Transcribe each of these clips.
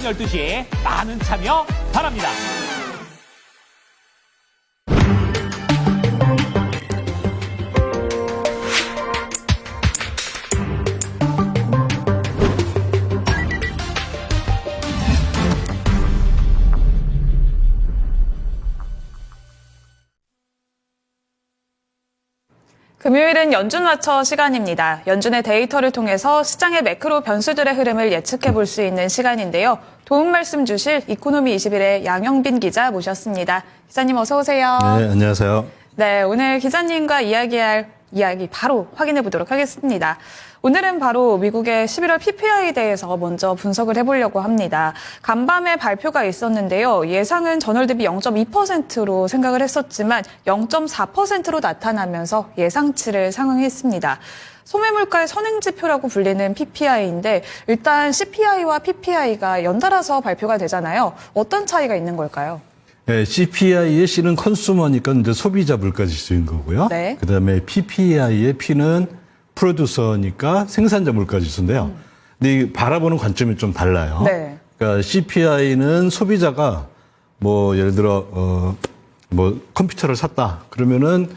12시 많은 참여 바랍니다. 금요일은 연준 와처 시간입니다. 연준의 데이터를 통해서 시장의 매크로 변수들의 흐름을 예측해 볼 수 있는 시간인데요. 도움 말씀 주실 이코노미 21의 양영빈 기자 모셨습니다. 기자님 어서 오세요. 네, 안녕하세요. 네, 오늘 기자님과 이야기할 이야기 바로 확인해 보도록 하겠습니다. 오늘은 바로 미국의 11월 PPI에 대해서 먼저 분석을 해보려고 합니다. 간밤에 발표가 있었는데요. 예상은 전월 대비 0.2%로 생각을 했었지만 0.4%로 나타나면서 예상치를 상회했습니다. 소매물가의 선행지표라고 불리는 PPI인데 일단 CPI와 PPI가 연달아서 발표가 되잖아요. 어떤 차이가 있는 걸까요? 네, CPI의 C는 컨슈머니까 이제 소비자 물가 지수인 거고요. 네. 그다음에 PPI의 P는 프로듀서니까 생산자 물가 지수인데요. 근데 이 바라보는 관점이 좀 달라요. 네. 그러니까 CPI는 소비자가 뭐 예를 들어 뭐 컴퓨터를 샀다 그러면은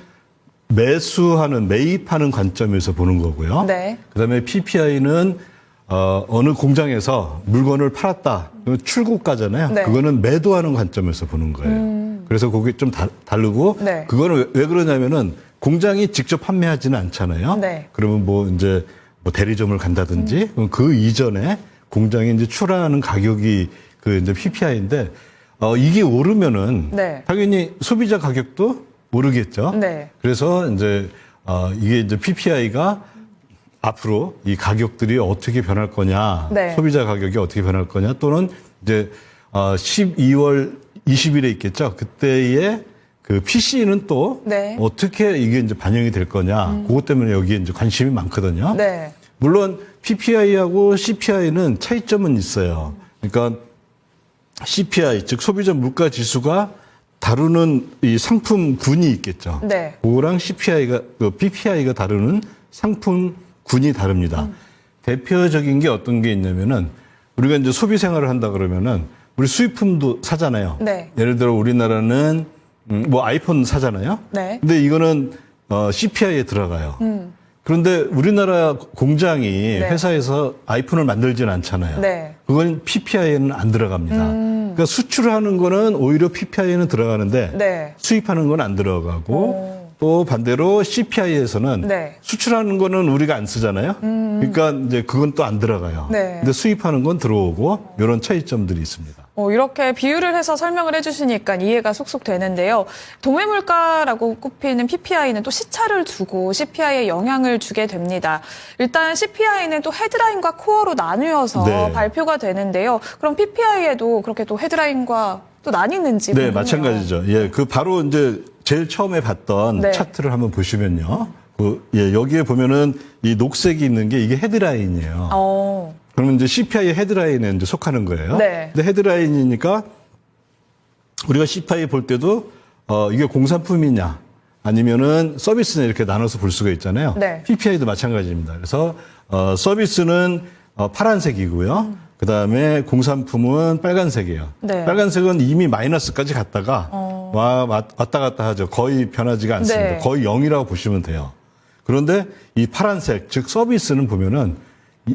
매입하는 관점에서 보는 거고요. 네. 그다음에 PPI는 어느 공장에서 물건을 팔았다. 그러면 출고가잖아요. 네. 그거는 매도하는 관점에서 보는 거예요. 그래서 그게 좀 다르고, 네. 그거는 왜 그러냐면은 공장이 직접 판매하지는 않잖아요. 네. 그러면 뭐 이제 뭐 대리점을 간다든지 그 이전에 공장이 이제 출하하는 가격이 그 이제 PPI인데 이게 오르면은 네. 당연히 소비자 가격도 오르겠죠. 네. 그래서 이제 이게 이제 PPI가 앞으로 이 가격들이 어떻게 변할 거냐, 네. 소비자 가격이 어떻게 변할 거냐, 또는 이제 12월 20일에 있겠죠. 그때의 그 PC는 또 네. 어떻게 이게 이제 반영이 될 거냐, 그것 때문에 여기에 이제 관심이 많거든요. 네. 물론 PPI하고 CPI는 차이점은 있어요. 그러니까 CPI, 즉 소비자 물가 지수가 다루는 이 상품군이 있겠죠. 네. 그거랑 PPI가 다루는 상품군이 다릅니다. 대표적인 게 어떤 게 있냐면은 우리가 이제 소비 생활을 한다 그러면은 우리 수입품도 사잖아요. 네. 예를 들어 우리나라는 뭐 아이폰 사잖아요. 네. 근데 이거는 CPI에 들어가요. 그런데 우리나라 공장이 회사에서 아이폰을 만들지는 않잖아요. 네. 그건 PPI에는 안 들어갑니다. 그러니까 수출하는 거는 오히려 PPI에는 들어가는데 네. 수입하는 건 안 들어가고 또 반대로 CPI에서는 네. 수출하는 거는 우리가 안 쓰잖아요. 그러니까 이제 그건 또 안 들어가요. 네. 근데 수입하는 건 들어오고 이런 차이점들이 있습니다. 이렇게 비유를 해서 설명을 해주시니까 이해가 쏙쏙 되는데요. 도매물가라고 꼽히는 PPI는 또 시차를 두고 CPI에 영향을 주게 됩니다. 일단 CPI는 또 헤드라인과 코어로 나뉘어서 네. 발표가 되는데요. 그럼 PPI에도 그렇게 또 헤드라인과 또 나뉘는지 네, 궁금해요. 마찬가지죠. 예, 그 바로 이제 제일 처음에 봤던 네. 차트를 한번 보시면요. 여기에 보면은 이 녹색이 있는 게 이게 헤드라인이에요. 그러면 이제 CPI의 헤드라인에 이제 속하는 거예요. 네. 근데 헤드라인이니까 우리가 CPI 볼 때도 이게 공산품이냐 아니면은 서비스냐 이렇게 나눠서 볼 수가 있잖아요. 네. PPI도 마찬가지입니다. 그래서 서비스는 파란색이고요. 그다음에 공산품은 빨간색이에요. 네. 빨간색은 이미 마이너스까지 갔다가 왔다 갔다 하죠. 거의 변하지가 않습니다. 네. 거의 0이라고 보시면 돼요. 그런데 이 파란색, 즉 서비스는 보면은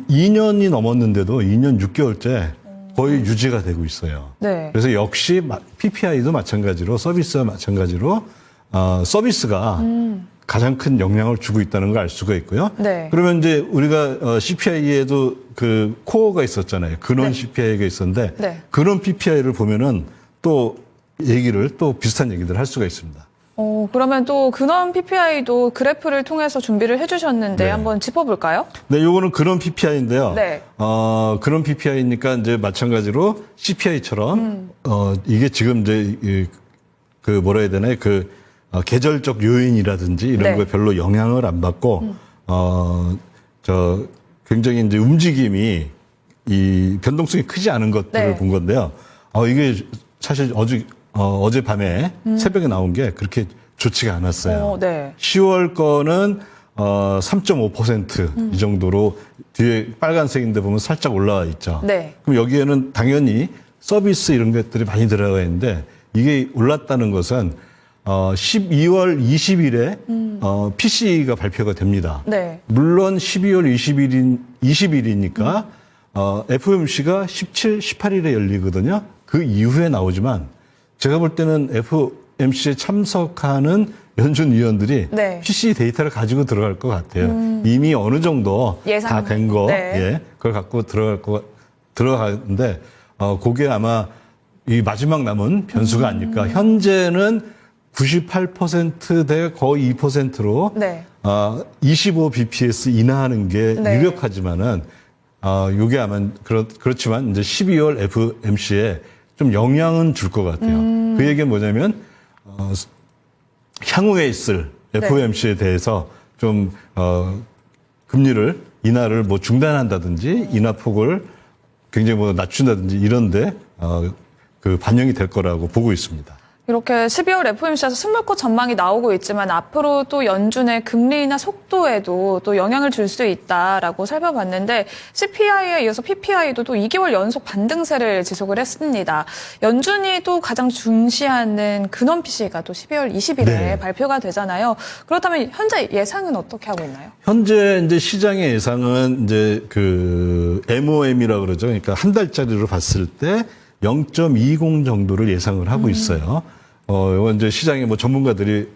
2년이 넘었는데도 2년 6개월째 거의 유지가 되고 있어요. 네. 그래서 역시 PPI도 마찬가지로 서비스와 마찬가지로 서비스가 가장 큰 영향을 주고 있다는 걸 알 수가 있고요. 네. 그러면 이제 우리가 CPI에도 그 코어가 있었잖아요. 근원 네. CPI가 있었는데 네. 근원 PPI를 보면은 또 비슷한 얘기들을 할 수가 있습니다. 그러면 또 근원 PPI도 그래프를 통해서 준비를 해주셨는데 네. 한번 짚어볼까요? 네, 요거는 근원 PPI인데요. 네. 근원 PPI니까 이제 마찬가지로 CPI처럼 이게 지금 이제 그 뭐라 해야 되나요? 계절적 요인이라든지 이런 네. 거에 별로 영향을 안 받고 굉장히 이제 움직임이 이 변동성이 크지 않은 것들을 네. 본 건데요. 이게 사실 어젯밤에 새벽에 나온 게 그렇게 좋지가 않았어요. 네. 10월 거는 3.5% 이 정도로 뒤에 빨간색인데 보면 살짝 올라와 있죠. 네. 그럼 여기에는 당연히 서비스 이런 것들이 많이 들어가 있는데 이게 올랐다는 것은 12월 20일에 PC가 발표가 됩니다. 네. 물론 12월 20일이니까 FOMC가 17, 18일에 열리거든요. 그 이후에 나오지만 제가 볼 때는 FOMC에 참석하는 연준 위원들이 네. PC 데이터를 가지고 들어갈 것 같아요. 이미 어느 정도 예상. 다 된 거, 네. 예, 그걸 갖고 들어가는데 그게 아마 이 마지막 남은 변수가 아닐까. 현재는 98%대 거의 2%로 네. 25bps 인하하는 게 네. 유력하지만은 요게 아마 그렇지만 이제 12월 FOMC에 좀 영향은 줄 것 같아요. 그 얘기는 뭐냐면 향후에 있을 FOMC에 대해서 좀 금리를 인하를 뭐 중단한다든지 인하폭을 굉장히 뭐 낮춘다든지 이런데 그 반영이 될 거라고 보고 있습니다. 이렇게 12월 FOMC에서 숨을 곳 전망이 나오고 있지만 앞으로 또 연준의 금리 인하 속도에도 또 영향을 줄 수 있다라고 살펴봤는데 CPI에 이어서 PPI도 또 2개월 연속 반등세를 지속을 했습니다. 연준이 또 가장 중시하는 근원 PC가 또 12월 20일에 네. 발표가 되잖아요. 그렇다면 현재 예상은 어떻게 하고 있나요? 현재 이제 시장의 예상은 이제 그 MOM이라고 그러죠. 그러니까 한 달짜리로 봤을 때 0.20 정도를 예상을 하고 있어요. 이건 이제 시장의 뭐 전문가들이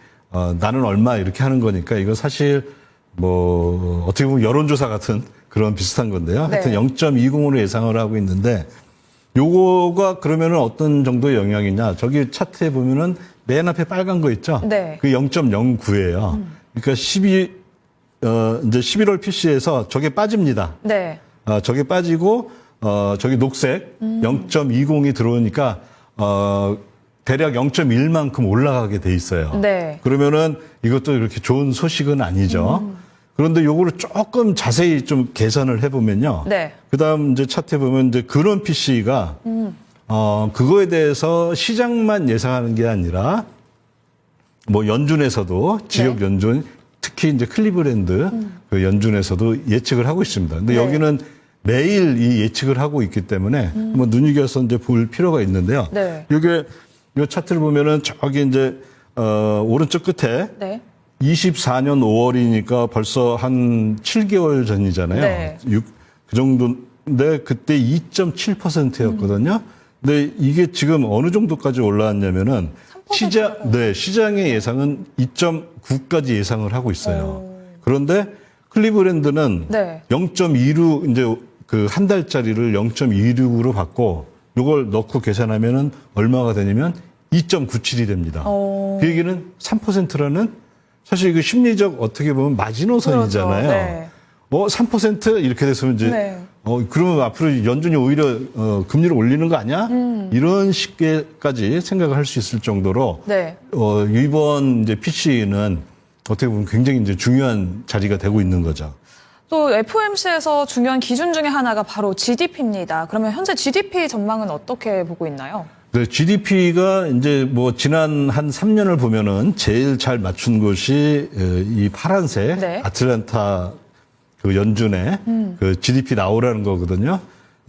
나는 얼마 이렇게 하는 거니까 이건 사실 뭐 어떻게 보면 여론조사 같은 그런 비슷한 건데요. 네. 하여튼 0.20으로 예상을 하고 있는데 요거가 그러면은 어떤 정도의 영향이냐. 저기 차트에 보면은 맨 앞에 빨간 거 있죠. 네. 그 0.09예요. 그러니까 이제 11월 PC에서 저게 빠집니다. 네. 저게 빠지고 저기 녹색 0.20이 들어오니까 대략 0.1만큼 올라가게 돼 있어요. 네. 그러면은 이것도 이렇게 좋은 소식은 아니죠. 그런데 요거를 조금 자세히 좀 계산을 해보면요. 네. 그다음 이제 차트에 보면 이제 그런 PC가 그거에 대해서 시장만 예상하는 게 아니라 뭐 연준에서도 지역 네. 연준 특히 이제 클리브랜드 그 연준에서도 예측을 하고 있습니다. 근데 네. 여기는 매일 이 예측을 하고 있기 때문에 뭐 눈여겨서 이제 볼 필요가 있는데요. 네. 이게 이 차트를 보면은 저기 이제 오른쪽 끝에 네. 24년 5월이니까 벌써 한 7개월 전이잖아요. 네. 그 정도인데 그때 2.7%였거든요. 근데 이게 지금 어느 정도까지 올라왔냐면은 시장의 예상은 2.9까지 예상을 하고 있어요. 그런데 클리브랜드는 네. 0.26 이제 그 한 달짜리를 0.26으로 받고 요걸 넣고 계산하면은 얼마가 되냐면 2.97이 됩니다. 그 얘기는 3%라는 사실 이거 심리적 어떻게 보면 마지노선이잖아요. 그렇죠. 네. 3% 이렇게 됐으면 이제 네. 그러면 앞으로 연준이 오히려 금리를 올리는 거 아니야? 이런 식까지 생각을 할 수 있을 정도로 네. 이번 이제 PC는 어떻게 보면 굉장히 이제 중요한 자리가 되고 있는 거죠. 또 FOMC에서 중요한 기준 중에 하나가 바로 GDP입니다. 그러면 현재 GDP 전망은 어떻게 보고 있나요? 네, GDP가 이제 뭐 지난 한 3년을 보면은 제일 잘 맞춘 곳이 이 파란색 네. 아틀란타 그 연준의 그 GDP 나오라는 거거든요.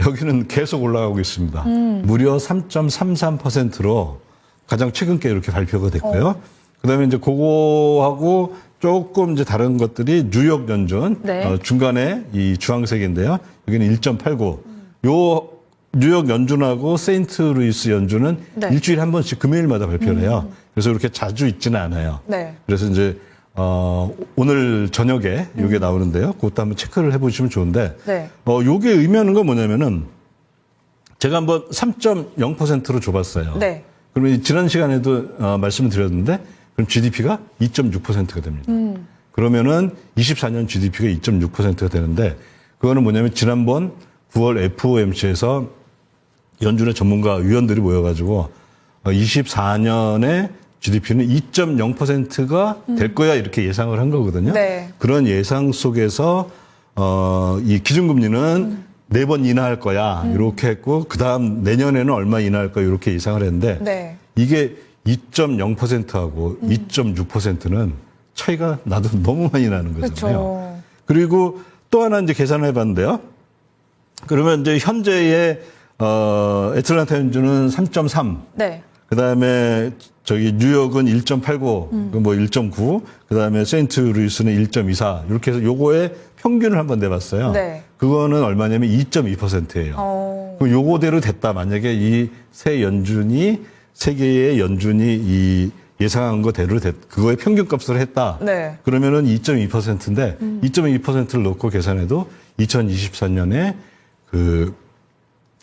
여기는 계속 올라가고 있습니다. 무려 3.33%로 가장 최근께 이렇게 발표가 됐고요. 그다음에 이제 그거하고 조금 이제 다른 것들이 뉴욕 연준 네. 중간에 이 주황색인데요. 여기는 1.89. 요 뉴욕 연준하고 세인트루이스 연준은 네. 일주일에 한 번씩 금요일마다 발표를 해요. 그래서 그렇게 자주 있지는 않아요. 네. 그래서 이제 오늘 저녁에 이게 나오는데요. 그것도 한번 체크를 해보시면 좋은데, 네. 요게 의미하는 건 뭐냐면은 제가 한번 3.0%로 줘봤어요. 네. 그러면 지난 시간에도 말씀을 드렸는데, 그럼 GDP가 2.6%가 됩니다. 그러면은 24년 GDP가 2.6%가 되는데, 그거는 뭐냐면 지난번 9월 FOMC에서 연준의 전문가 위원들이 모여가지고 24년에 GDP는 2.0%가 될 거야 이렇게 예상을 한 거거든요. 네. 그런 예상 속에서 이 기준금리는 4번 인하할 거야 이렇게 했고 그 다음 내년에는 얼마 인하할 거야 이렇게 예상을 했는데 네. 이게 2.0%하고 2.6%는 차이가 나도 너무 많이 나는 거잖아요. 그렇죠. 그리고 또 하나 이제 계산을 해봤는데요. 그러면 이제 현재의 애틀란타 연준은 3.3. 네. 그다음에 저기 뉴욕은 1.89, 뭐 1.9, 그다음에 세인트 루이스는 1.24 이렇게 해서 요거의 평균을 한번 내봤어요. 네. 그거는 얼마냐면 2.2%예요. 그럼 요거대로 됐다. 만약에 이 세 개의 연준이 이 예상한 거대로 그거의 평균값을 했다. 네. 그러면은 2.2%인데 2.2%를 놓고 계산해도 2024년에 그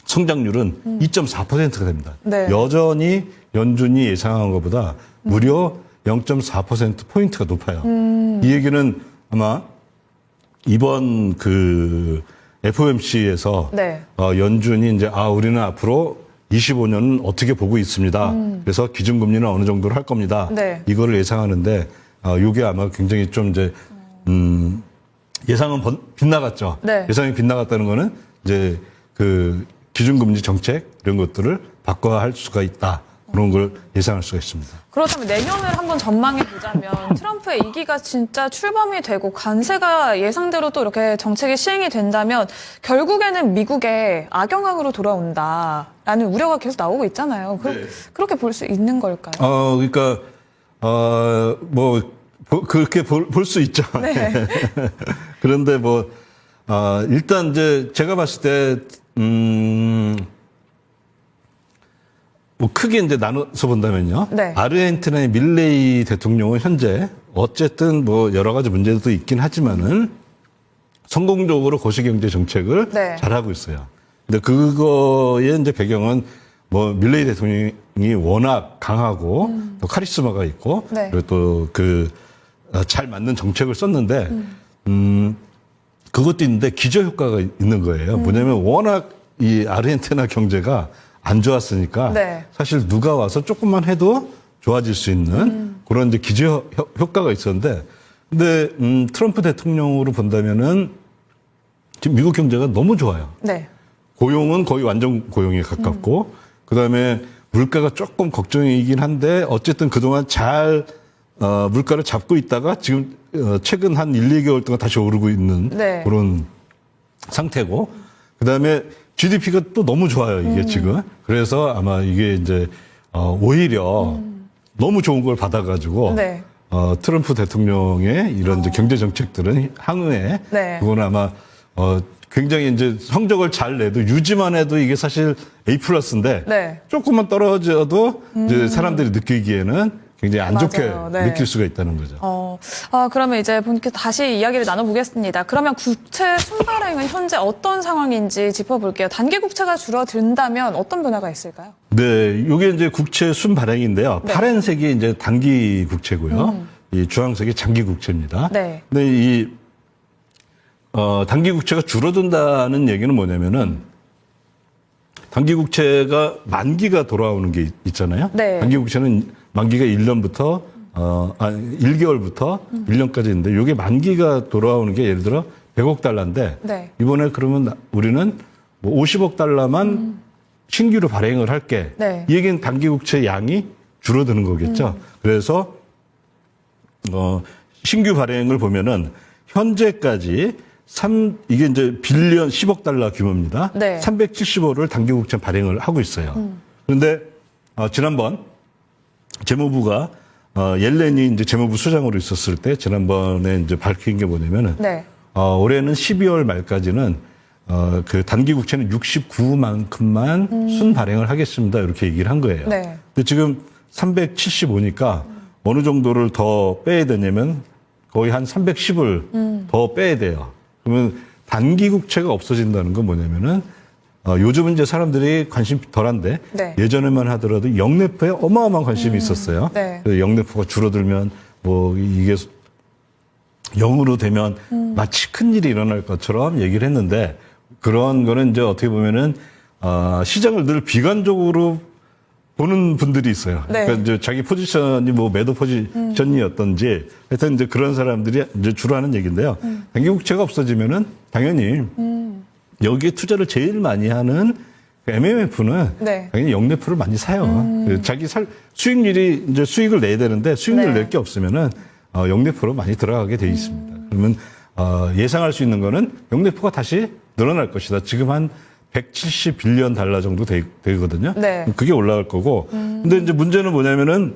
성장률은 2.4%가 됩니다. 네. 여전히 연준이 예상한 것보다 무려 0.4%포인트가 높아요. 이 얘기는 아마 이번 그 FOMC에서 네. 연준이 이제 우리는 앞으로 25년은 어떻게 보고 있습니다. 그래서 기준금리는 어느 정도로 할 겁니다. 네. 이거를 예상하는데 이게 아마 굉장히 좀 이제 예상은 빗나갔죠. 네. 예상이 빗나갔다는 거는 이제 그 기준금리 정책 이런 것들을 바꿔야 할 수가 있다. 그런 걸 예상할 수가 있습니다. 그렇다면 내년을 한번 전망해 보자면 트럼프의 2기가 진짜 출범이 되고 관세가 예상대로 또 이렇게 정책이 시행이 된다면 결국에는 미국의 악영향으로 돌아온다라는 우려가 계속 나오고 있잖아요. 네. 그렇게 볼 수 있는 걸까요? 그러니까 그렇게 볼 수 있죠. 네. 그런데 일단 이제 제가 봤을 때 크게 이제 나눠서 본다면요. 네. 아르헨티나의 밀레이 대통령은 현재 어쨌든 여러 가지 문제도 있긴 하지만은 성공적으로 거시경제 정책을 네. 잘하고 있어요. 근데 그거의 이제 배경은 밀레이 대통령이 워낙 강하고 또 카리스마가 있고 네. 그리고 또 잘 맞는 정책을 썼는데 그것도 있는데 기저효과가 있는 거예요. 뭐냐면 워낙 이 아르헨티나 경제가 안 좋았으니까 네. 사실 누가 와서 조금만 해도 좋아질 수 있는 그런 이제 기저효과가 있었는데 근데 트럼프 대통령으로 본다면은 지금 미국 경제가 너무 좋아요. 네. 고용은 거의 완전 고용에 가깝고 그다음에 물가가 조금 걱정이긴 한데 어쨌든 그동안 잘 물가를 잡고 있다가 지금 최근 한 1, 2개월 동안 다시 오르고 있는 네. 그런 상태고 그다음에 GDP가 또 너무 좋아요, 이게 지금. 그래서 아마 이게 이제 오히려 너무 좋은 걸 받아가지고 네. 트럼프 대통령의 이런 이제 경제 정책들은 향후에 네. 그거는 아마 굉장히 이제 성적을 잘 내도 유지만 해도 이게 사실 A+인데 네. 조금만 떨어져도 이제 사람들이 느끼기에는 굉장히 안 좋게 맞아요. 네. 느낄 수가 있다는 거죠. 그러면 이제 본격 다시 이야기를 나눠보겠습니다. 그러면 국채 순발행은 현재 어떤 상황인지 짚어볼게요. 단기 국채가 줄어든다면 어떤 변화가 있을까요? 네, 이게 이제 국채 순발행인데요. 네. 파란색이 이제 단기 국채고요. 이 주황색이 장기 국채입니다. 네. 근데 이 단기 국채가 줄어든다는 얘기는 뭐냐면은 단기 국채가 만기가 돌아오는 게 있잖아요. 네. 단기 국채는 만기가 1년부터 1개월부터 1년까지 있는데 이게 만기가 돌아오는 게 예를 들어 100억 달러인데 네. 이번에 그러면 우리는 50억 달러만 신규로 발행을 할게. 네. 이 얘기는 단기 국채 양이 줄어드는 거겠죠. 그래서 신규 발행을 보면은 현재까지 이게 이제 빌리언 10억 달러 규모입니다. 네. 370억을 단기 국채 발행을 하고 있어요. 그런데 지난번 재무부가 옐렌이 이제 재무부 수장으로 있었을 때 지난번에 이제 밝힌 게 뭐냐면은 네. 올해는 12월 말까지는 그 단기 국채는 69만큼만 순 발행을 하겠습니다. 이렇게 얘기를 한 거예요. 네. 근데 지금 375니까 어느 정도를 더 빼야 되냐면 거의 한 310을 더 빼야 돼요. 그러면 단기 국채가 없어진다는 건 뭐냐면은 요즘은 이제 사람들이 관심 덜한데 네. 예전에만 하더라도 영래포에 어마어마한 관심이 있었어요. 네. 그래서 영래포가 줄어들면 이게 0으로 되면 마치 큰일이 일어날 것처럼 얘기를 했는데 그런 거는 이제 어떻게 보면은 시장을 늘 비관적으로 보는 분들이 있어요. 네. 그러니까 이제 자기 포지션이 매도 포지션이었던지 하여튼 이제 그런 사람들이 이제 주로 하는 얘기인데요. 단기 국채가 없어지면은 당연히 여기에 투자를 제일 많이 하는 MMF는 네. 당연히 영래포를 많이 사요. 자기 수익률이 이제 수익을 내야 되는데 수익률 네. 낼 게 없으면은 역내포로 많이 들어가게 돼 있습니다. 그러면 예상할 수 있는 거는 역내포가 다시 늘어날 것이다. 지금 한 170빌리언 달러 정도 되거든요. 네. 그게 올라갈 거고. 근데 이제 문제는 뭐냐면은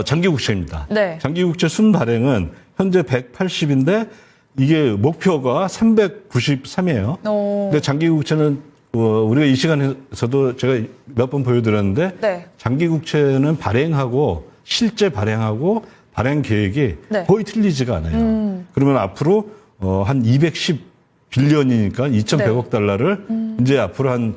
장기국채입니다. 네. 장기국채 순발행은 현재 180인데 이게 목표가 393이에요. 근데 장기국채는 우리가 이 시간에서도 제가 몇 번 보여드렸는데 네. 장기국채는 발행하고 실제 발행하고 발행 계획이 네. 거의 틀리지가 않아요. 그러면 앞으로 한 210빌리언이니까 2,100억 달러를 이제 앞으로 한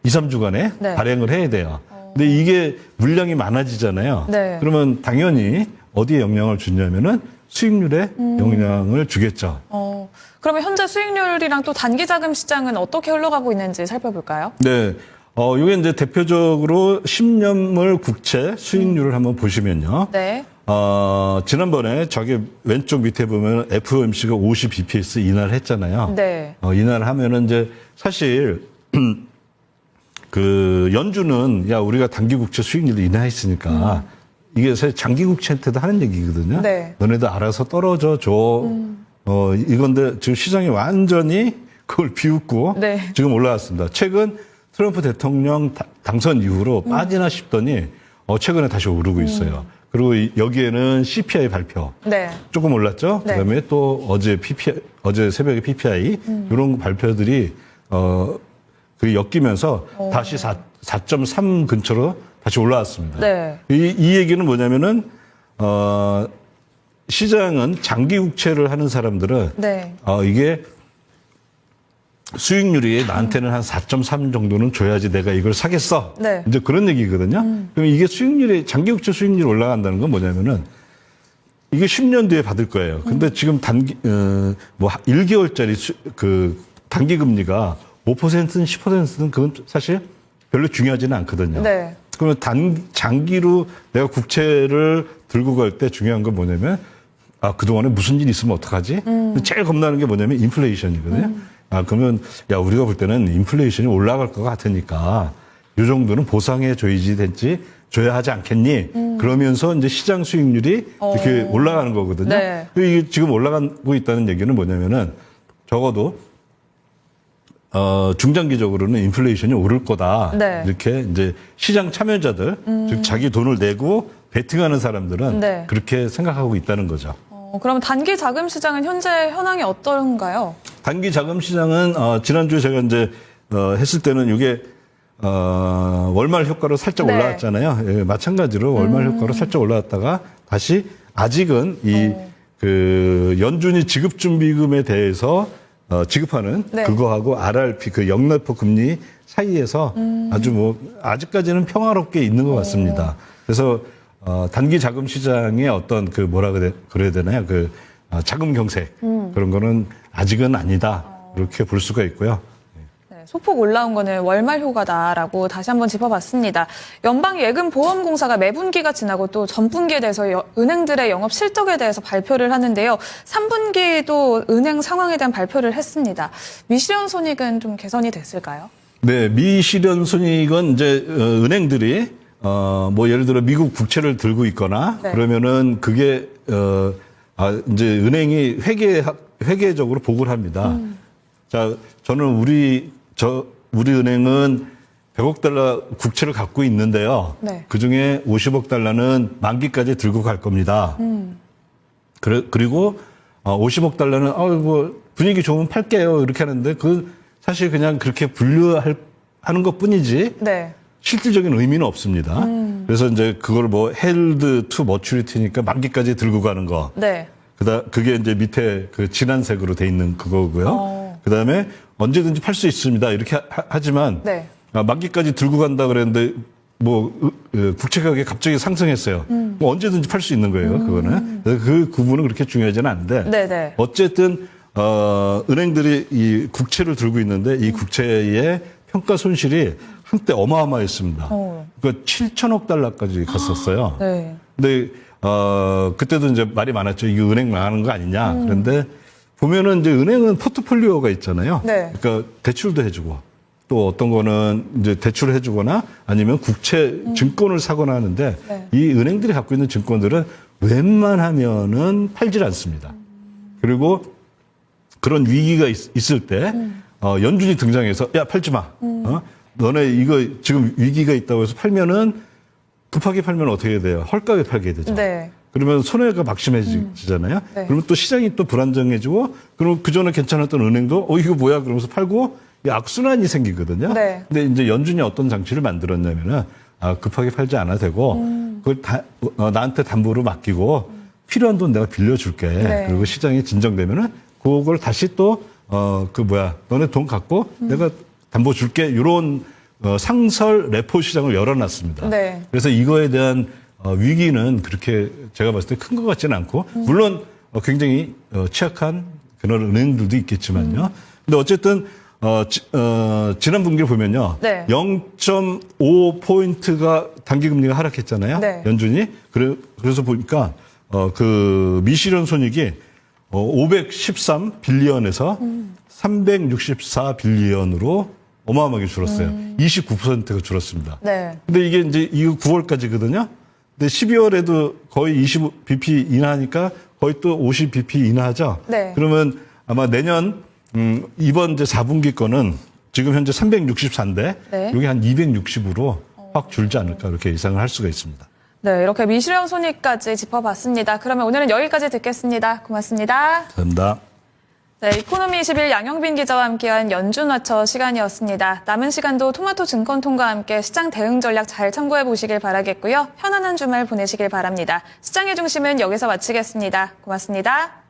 2, 3주간에 네. 발행을 해야 돼요. 근데 이게 물량이 많아지잖아요. 네. 그러면 당연히 어디에 영향을 주냐면은 수익률에 영향을 주겠죠. 그러면 현재 수익률이랑 또 단기 자금 시장은 어떻게 흘러가고 있는지 살펴볼까요? 네. 이게 이제 대표적으로 10년물 국채 수익률을 한번 보시면요. 네. 지난번에 저기 왼쪽 밑에 보면 FOMC가 50 bps 인하를 했잖아요. 네. 인하를 하면은 이제 사실 그 연준은 야 우리가 단기 국채 수익률을 인하했으니까 이게 사실 장기 국채한테도 하는 얘기거든요. 네. 너네도 알아서 떨어져 줘. 이건데 지금 시장이 완전히 그걸 비웃고 네. 지금 올라왔습니다. 최근 트럼프 대통령 당선 이후로 빠지나 싶더니 최근에 다시 오르고 있어요. 그리고 여기에는 CPI 발표 네. 조금 올랐죠. 네. 그다음에 또 어제 새벽에 PPI 이런 발표들이 그 엮이면서 다시 4.3 근처로 다시 올라왔습니다. 네. 이 얘기는 뭐냐면은 시장은 장기 국채를 하는 사람들은 네. 이게 수익률이 나한테는 한 4.3 정도는 줘야지 내가 이걸 사겠어. 네. 이제 그런 얘기거든요. 그럼 이게 수익률이 장기 국채 수익률이 올라간다는 건 뭐냐면은 이게 10년 뒤에 받을 거예요. 근데 지금 단기 1개월짜리 그 단기 금리가 5%는 10%는 그건 사실 별로 중요하지는 않거든요. 네. 그러면 장기로 내가 국채를 들고 갈 때 중요한 건 뭐냐면 그동안에 무슨 일이 있으면 어떡하지? 제일 겁나는 게 뭐냐면 인플레이션이거든요. 그러면 우리가 볼 때는 인플레이션이 올라갈 것 같으니까 이 정도는 보상해 줘야 하지 않겠니? 그러면서 이제 시장 수익률이 이렇게 올라가는 거거든요. 네. 이게 지금 올라가고 있다는 얘기는 뭐냐면은 적어도 중장기적으로는 인플레이션이 오를 거다. 네. 이렇게 이제 시장 참여자들, 즉 자기 돈을 내고 베팅하는 사람들은 네. 그렇게 생각하고 있다는 거죠. 그럼 단기 자금 시장은 현재 현황이 어떤가요? 단기 자금 시장은 지난주에 제가 이제 했을 때는 이게 월말 효과로 살짝 네. 올라왔잖아요. 예, 마찬가지로 월말 효과로 살짝 올라왔다가 다시 아직은 그 연준이 지급 준비금에 대해서 지급하는 네. 그거하고 RRP 그 역내포 금리 사이에서 아주 아직까지는 평화롭게 있는 것 같습니다. 그래서 단기 자금 시장의 어떤 그 그래야 되나요? 그 자금 경색 그런 거는 아직은 아니다. 이렇게 볼 수가 있고요. 네, 소폭 올라온 거는 월말 효과다라고 다시 한번 짚어봤습니다. 연방예금보험공사가 매분기가 지나고 또 전분기에 대해서 은행들의 영업 실적에 대해서 발표를 하는데요. 3분기에도 은행 상황에 대한 발표를 했습니다. 미실현 손익은 좀 개선이 됐을까요? 네, 미실현 손익은 이제 은행들이 예를 들어 미국 국채를 들고 있거나 네. 그러면은 그게 이제 은행이 회계적으로 보고를 합니다. 자, 저는 우리 은행은 100억 달러 국채를 갖고 있는데요. 네. 그 중에 50억 달러는 만기까지 들고 갈 겁니다. 그리고 50억 달러는 분위기 좋으면 팔게요. 이렇게 하는데 사실 그냥 그렇게 하는 것 뿐이지. 네. 실질적인 의미는 없습니다. 그래서 이제 그걸 헬드 투 머추리티니까 만기까지 들고 가는 거. 네. 그게 이제 밑에 그 진한 색으로 돼 있는 그거고요. 그다음에 언제든지 팔 수 있습니다. 이렇게 하지만 네. 만기까지 들고 간다 그랬는데 국채 가격이 갑자기 상승했어요. 언제든지 팔 수 있는 거예요. 그거는. 그래서 그 구분은 그렇게 중요하지는 않은데. 네네. 어쨌든 은행들이 이 국채를 들고 있는데 이 국채의 평가 손실이 한때 어마어마했습니다. 그러니까 7천억 달러까지 갔었어요. 네. 근데 그때도 이제 말이 많았죠. 이거 은행 망하는 거 아니냐. 그런데 보면은 이제 은행은 포트폴리오가 있잖아요. 네. 그러니까 대출도 해주고 또 어떤 거는 이제 대출을 해주거나 아니면 국채 증권을 사거나 하는데 네. 이 은행들이 갖고 있는 증권들은 웬만하면은 팔질 않습니다. 그리고 그런 위기가 있을 때 연준이 등장해서 야 팔지 마. 너네 이거 지금 위기가 있다고 해서 팔면은 급하게 팔면 어떻게 해야 돼요? 헐값에 팔게 되죠. 네. 그러면 손해가 막심해지잖아요. 네. 그러면 또 시장이 또 불안정해지고, 그럼 그전에 괜찮았던 은행도 이거 뭐야 그러면서 팔고 이 악순환이 생기거든요. 네. 근데 이제 연준이 어떤 장치를 만들었냐면은 급하게 팔지 않아도 되고 그걸 나한테 담보로 맡기고 필요한 돈 내가 빌려줄게. 네. 그리고 시장이 진정되면은 그걸 다시 또 너네 돈 갖고 내가 담보 줄게. 이런 상설 레포 시장을 열어놨습니다. 네. 그래서 이거에 대한 위기는 그렇게 제가 봤을 때 큰 것 같지는 않고, 물론 굉장히 취약한 그런 은행들도 있겠지만요. 근데 어쨌든 지난 분기를 보면요. 네. 0.5포인트가 단기금리가 하락했잖아요. 네. 연준이. 그래서 보니까 그 미실현 손익이 513 빌리언에서 364 빌리언으로 어마어마하게 줄었어요. 29%가 줄었습니다. 네. 근데 이게 이제 이거 9월까지거든요. 근데 12월에도 거의 25bp 인하하니까 거의 또 50bp 인하하죠. 네. 그러면 아마 내년 이번 이제 4분기 거는 지금 현재 364인데 네. 여기 한 260으로 확 줄지 않을까 이렇게 예상을 할 수가 있습니다. 네, 이렇게 미실현 손익까지 짚어봤습니다. 그러면 오늘은 여기까지 듣겠습니다. 고맙습니다. 감사합니다. 네, 이코노미 21 양영빈 기자와 함께한 연준와처 시간이었습니다. 남은 시간도 토마토 증권통과 함께 시장 대응 전략 잘 참고해 보시길 바라겠고요. 편안한 주말 보내시길 바랍니다. 시장의 중심은 여기서 마치겠습니다. 고맙습니다.